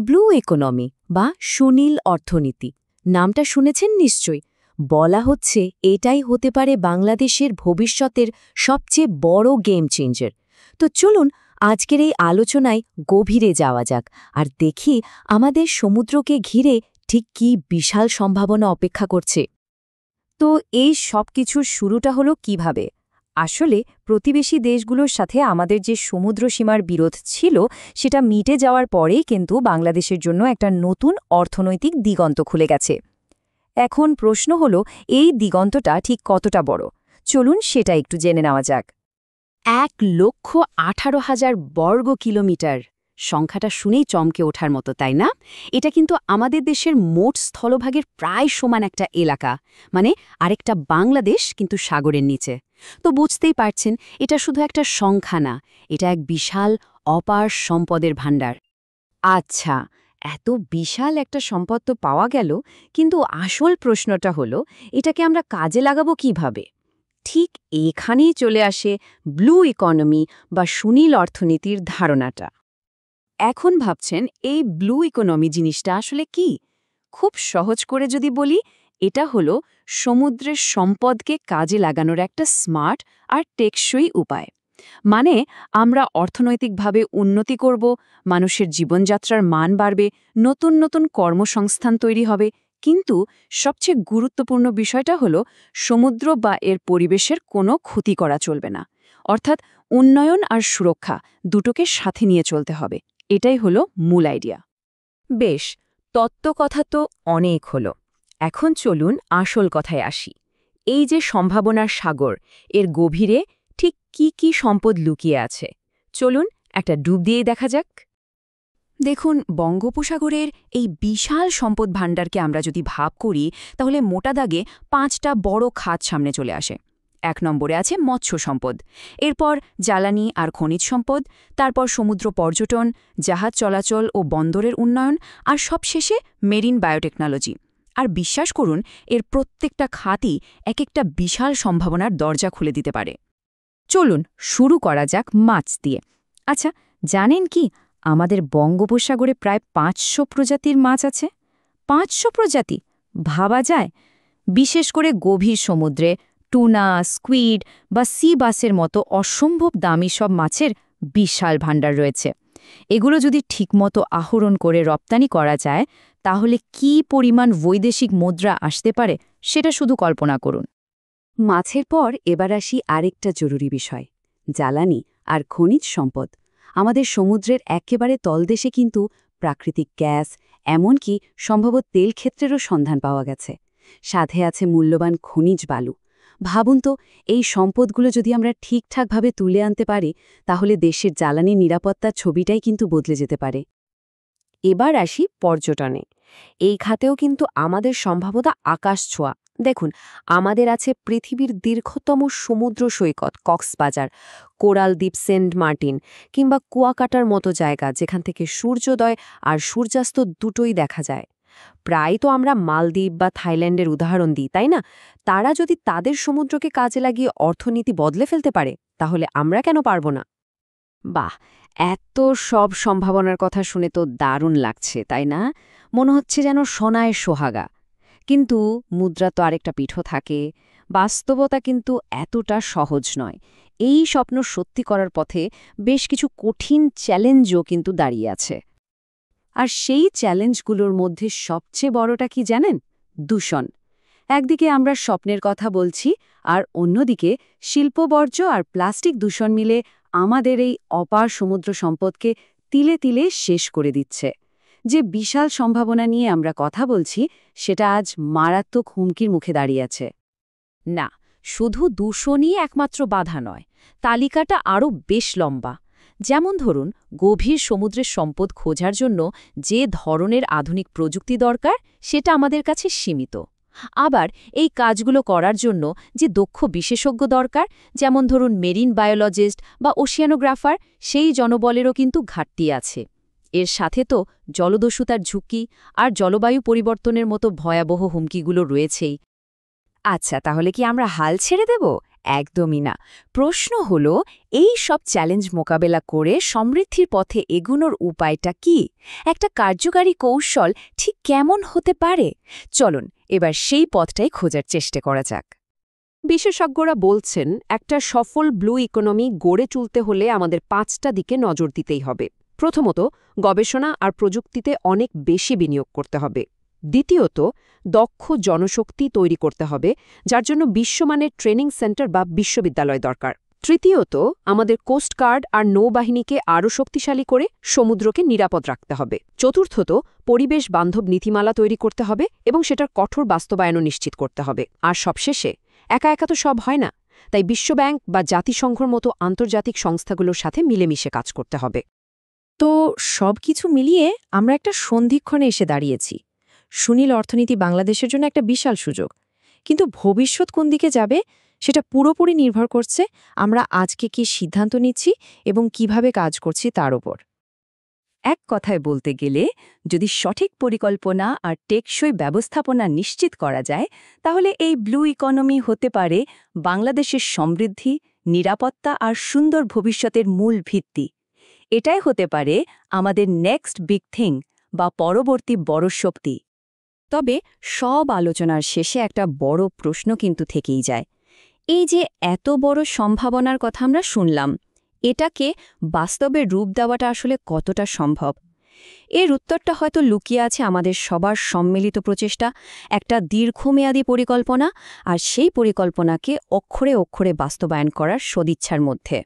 Blue economy বা সুনীল অর্থনীতি নামটা শুনেছেন নিশ্চয়ই। বলা হচ্ছে এটাই হতে পারে বাংলাদেশের ভবিষ্যতের সবচেয়ে বড় গেম চেঞ্জার। তো চলুন আজকের এই আলোচনায় গভীরে যাওয়া যাক আর দেখি আমাদের সমুদ্রকে ঘিরে ঠিক কী বিশাল সম্ভাবনা অপেক্ষা করছে। তো এই সব কিছুর শুরুটা হলো কিভাবে? আসলে প্রতিবেশী দেশগুলোর সাথে আমাদের যে সমুদ্র সীমার বিরোধ ছিল সেটা মিটে যাওয়ার পরেই কিন্তু বাংলাদেশের জন্য একটা নতুন অর্থনৈতিক দিগন্ত খুলে গেছে। এখন প্রশ্ন হলো এই দিগন্তটা ঠিক কতটা বড়? চলুন সেটা একটু জেনে নেওয়া যাক। 1,18,000 বর্গ কিলোমিটার, সংখ্যাটা শুনেই চমকে ওঠার মতো, তাই না? এটা কিন্তু আমাদের দেশের মোট স্থলভাগের প্রায় সমান একটা এলাকা, মানে আরেকটা বাংলাদেশ কিন্তু সাগরের নিচে। তো বুঝতেই পারছেন, এটা শুধু একটা সংখ্যা না, এটা এক বিশাল অপার সম্পদের ভাণ্ডার। আচ্ছা, এত বিশাল একটা সম্পদ তো পাওয়া গেল, কিন্তু আসল প্রশ্নটা হলো এটাকে আমরা কাজে লাগাবো কিভাবে? ঠিক এখানেই চলে আসে ব্লু ইকোনমি বা সুনীল অর্থনীতির ধারণাটা। এখন ভাবছেন এই ব্লু ইকোনমি জিনিসটা আসলে কি? খুব সহজ করে যদি বলি, এটা হলো সমুদ্রের সম্পদকে কাজে লাগানোর একটা স্মার্ট আর টেকসই উপায়। মানে আমরা অর্থনৈতিকভাবে উন্নতি করব, মানুষের জীবনযাত্রার মান বাড়বে, নতুন নতুন কর্মসংস্থান তৈরি হবে, কিন্তু সবচেয়ে গুরুত্বপূর্ণ বিষয়টা হলো সমুদ্র বা এর পরিবেশের কোনো ক্ষতি করা চলবে না। অর্থাৎ উন্নয়ন আর সুরক্ষা দুটোকে সাথে নিয়ে চলতে হবে। এটাই হলো মূল আইডিয়া। বেশ, তত্ত্বকথা তো অনেক হলো। এখন চলুন আসল কথায় আসি। এই যে সম্ভাবনার সাগর, এর গভীরে ঠিক কি কি সম্পদ লুকিয়ে আছে, চলুন একটা ডুব দিয়েই দেখা যাক। দেখুন, বঙ্গোপসাগরের এই বিশাল সম্পদ ভাণ্ডারকে আমরা যদি ভাগ করি, তাহলে মোটা দাগে 5টা বড় খাত সামনে চলে আসে। 1 নম্বরে আছে মৎস্য সম্পদ, এরপর জ্বালানি আর খনিজ সম্পদ, তারপর সমুদ্র পর্যটন, জাহাজ চলাচল ও বন্দরের উন্নয়ন, আর সবশেষে মেরিন বায়োটেকনোলজি। আর বিশ্বাস করুন, এর প্রত্যেকটা খাতই এক একটা বিশাল সম্ভাবনার দরজা খুলে দিতে পারে। চলুন শুরু করা যাক মাছ দিয়ে। আচ্ছা, জানেন কি আমাদের বঙ্গোপসাগরে প্রায় 500 প্রজাতির মাছ আছে? 500 প্রজাতি, ভাবা যায়? বিশেষ করে গভীর সমুদ্রে টুনা, স্কুইড বা সি বাসের মতো অসম্ভব দামি সব মাছের বিশাল ভাণ্ডার রয়েছে। এগুলো যদি ঠিকমতো আহরণ করে রপ্তানি করা যায়, তাহলে কী পরিমাণ বৈদেশিক মুদ্রা আসতে পারে সেটা শুধু কল্পনা করুন। মাছের পর এবার আসি আরেকটা জরুরি বিষয়, জ্বালানি আর খনিজ সম্পদ। আমাদের সমুদ্রের একেবারে তলদেশে কিন্তু প্রাকৃতিক গ্যাস, এমনকি সম্ভবত তেল ক্ষেত্রেরও সন্ধান পাওয়া গেছে। সাথে আছে মূল্যবান খনিজ বালু। ভাবুন তো, এই সম্পদগুলো যদি আমরা ঠিকঠাকভাবে তুলে আনতে পারি, তাহলে দেশের জ্বালানি নিরাপত্তার ছবিটাই কিন্তু বদলে যেতে পারে। এবার আসি পর্যটনে। এই খাতেও কিন্তু আমাদের সম্ভাবনা আকাশ ছোঁয়া। দেখুন, আমাদের আছে পৃথিবীর দীর্ঘতম সমুদ্র সৈকত কক্সবাজার, কোরাল দ্বীপ সেন্ট মার্টিন, কিংবা কুয়াকাটার মতো জায়গা যেখান থেকে সূর্যোদয় আর সূর্যাস্ত দুটোই দেখা যায়। প্রায় তো আমরা মালদ্বীপ বা থাইল্যান্ডের উদাহরণ দিই, তাই না? তারা যদি তাদের সমুদ্রকে কাজে লাগিয়ে অর্থনীতি বদলে ফেলতে পারে, তাহলে আমরা কেন পারব না? বাহ, এত সব সম্ভাবনার কথা শুনে তো দারুণ লাগছে, তাই না? মনে হচ্ছে যেন সোনায় সোহাগা। কিন্তু মুদ্রা তো আরেকটা পিঠও থাকে। বাস্তবতা কিন্তু এতটা সহজ নয়। এই স্বপ্ন সত্যি করার পথে বেশ কিছু কঠিন চ্যালেঞ্জও কিন্তু দাঁড়িয়ে আছে। আর সেই চ্যালেঞ্জগুলোর মধ্যে সবচেয়ে বড়টা কি জানেন? দূষণ। একদিকে আমরা স্বপ্নের কথা বলছি, আর অন্যদিকে শিল্পবর্জ্য আর প্লাস্টিক দূষণ মিলে আমাদের এই অপার সমুদ্র সম্পদকে তিলে তিলে শেষ করে দিচ্ছে। যে বিশাল সম্ভাবনা নিয়ে আমরা কথা বলছি, সেটা আজ মারাত্মক হুমকির মুখে দাঁড়িয়ে আছে। না, শুধু দূষণই একমাত্র বাধা নয়, তালিকাটা আরও বেশ লম্বা। যেমন ধরুন, গভীর সমুদ্রের সম্পদ খোঁজার জন্য যে ধরনের আধুনিক প্রযুক্তি দরকার, সেটা আমাদের কাছে সীমিত। আবার এই কাজগুলো করার জন্য যে দক্ষ বিশেষজ্ঞ দরকার, যেমন ধরুন মেরিন বায়োলজিস্ট বা ওশিয়ানোগ্রাফার, সেই জনবলেরও কিন্তু ঘাটতি আছে। এর সাথে তো জলদস্যুতার ঝুঁকি আর জলবায়ু পরিবর্তনের মতো ভয়াবহ হুমকিগুলো রয়েছেই। আচ্ছা, তাহলে কি আমরা হাল ছেড়ে দেব? একদমই না। প্রশ্ন হলো, এই সব চ্যালেঞ্জ মোকাবেলা করে সমৃদ্ধির পথে এগোনোর উপায়টা কি? একটা কার্যকারী কৌশল ঠিক কেমন হতে পারে? চলুন এবার সেই পথটাই খোঁজার চেষ্টা করা যাক। বিশেষজ্ঞরা বলছেন একটা সফল ব্লু ইকোনমি গড়ে তুলতে হলে আমাদের 5টা দিকে নজর দিতেই হবে। প্রথমত, গবেষণা আর প্রযুক্তিতে অনেক বেশি বিনিয়োগ করতে হবে। দ্বিতীয়ত, দক্ষ জনশক্তি তৈরি করতে হবে, যার জন্য বিশ্বমানের ট্রেনিং সেন্টার বা বিশ্ববিদ্যালয় দরকার। তৃতীয়ত, আমাদের কোস্টগার্ড আর নৌবাহিনীকে আরও শক্তিশালী করে সমুদ্রকে নিরাপদ রাখতে হবে। চতুর্থত, পরিবেশ বান্ধব নীতিমালা তৈরি করতে হবে এবং সেটার কঠোর বাস্তবায়নও নিশ্চিত করতে হবে। আর সবশেষে, একা একা তো সব হয় না, তাই বিশ্বব্যাংক বা জাতিসংঘের মতো আন্তর্জাতিক সংস্থাগুলোর সাথে মিলেমিশে কাজ করতে হবে। তো সবকিছু মিলিয়ে আমরা একটা সন্ধিক্ষণে এসে দাঁড়িয়েছি। সুনীল অর্থনীতি বাংলাদেশের জন্য একটা বিশাল সুযোগ, কিন্তু ভবিষ্যৎ কোন দিকে যাবে সেটা পুরোপুরি নির্ভর করছে আমরা আজকে কি সিদ্ধান্ত নিচ্ছি এবং কিভাবে কাজ করছি তার উপর। এক কথায় বলতে গেলে, যদি সঠিক পরিকল্পনা আর টেকসই ব্যবস্থাপনা নিশ্চিত করা যায়, তাহলে এই ব্লু ইকোনমি হতে পারে বাংলাদেশের সমৃদ্ধি, নিরাপত্তা আর সুন্দর ভবিষ্যতের মূল ভিত্তি। এটাই হতে পারে আমাদের নেক্সট বিগ থিং বা পরবর্তী বড় শক্তি। তবে সব আলোচনার শেষে একটা বড় প্রশ্ন কিন্তু থেকেই যায়। এই যে এত বড় সম্ভাবনার কথা আমরা শুনলাম, এটাকে বাস্তবে রূপ দেওয়াটা আসলে কতটা সম্ভব? এর উত্তরটা হয়তো লুকিয়ে আছে আমাদের সবার সম্মিলিত প্রচেষ্টা, একটা দীর্ঘমেয়াদী পরিকল্পনা আর সেই পরিকল্পনাকে অক্ষরে অক্ষরে বাস্তবায়ন করার সদিচ্ছার মধ্যে।